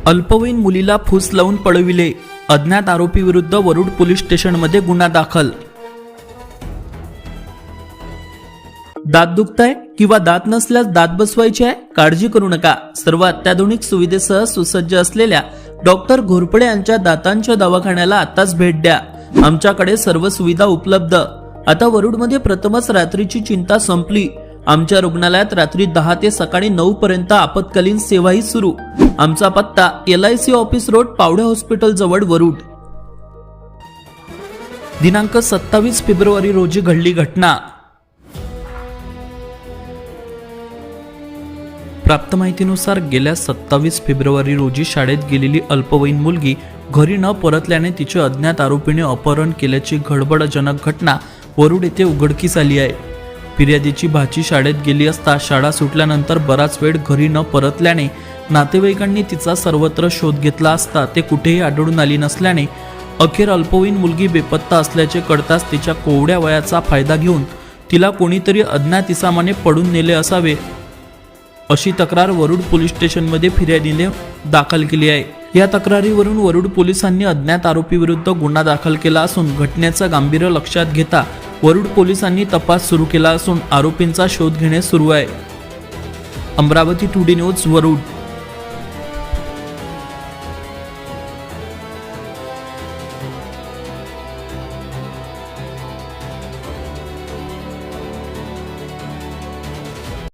अल्पवयीन मुलीला फूस लावून पळविले, अज्ञात आरोपी विरुद्ध वरुड पोलीस स्टेशनमध्ये गुन्हा दाखल। दात दुखताय किंवा दात नसल्यास दात बसवायचे आहे, काळजी करू नका। सर्व अत्याधुनिक सुविधेसह सुसज्ज असलेल्या डॉक्टर घोरपडे यांच्या दातांच्या दवाखान्याला आताच भेट द्या। आमच्याकडे सर्व सुविधा उपलब्ध। आता वरुडमध्ये प्रथमच रात्रीची चिंता संपली। आमच्या रुग्णालयात रात्री 10 ते सकाळी 9 पर्यंत आपत्कालीन सेवाही सुरू। आमचा पत्ता LIC office road, Pawde hospital जवळ, वरुड। दिनांक 27 फेब्रुवारी रोजी घडली घटना। प्राप्त माहितीनुसार गेल्या 27 फेब्रुवारी रोजी शाळेत गेलेली अल्पवयीन मुलगी घरी न परतल्याने तिचे अज्ञात आरोपीने अपहरण केल्याची खळबळजनक घटना वरुड येथे उघडकीस आली आहे। फिर्यादीची भाची शाळेत गेली असता शाळा सुटल्यानंतर बराच वेळ घरी न परतल्याने नातेवाईकांनी तिचा सर्वत्र शोध घेतला असता ते कुठेही आढळून आली नसल्याने अखेर अल्पवयीन मुलगी बेपत्ता असल्याचे कळताच तिच्या कोवड्या वयाचा फायदा घेऊन तिला कोणीतरी अज्ञात इसामाने पळून नेले असावे अशी तक्रार वरुड पोलीस स्टेशनमध्ये फिर्यादीने दाखल केली आहे। या तक्रारीवरून वरुड पोलिसांनी अज्ञात आरोपी विरुद्ध गुन्हा दाखल केला असून घटनेचं गांभीर्य लक्षात घेता वरुड पोलिसांनी तपास सुरू केला असून आरोपींचा शोध घेणे सुरू आहे। Amravati today news, Warud.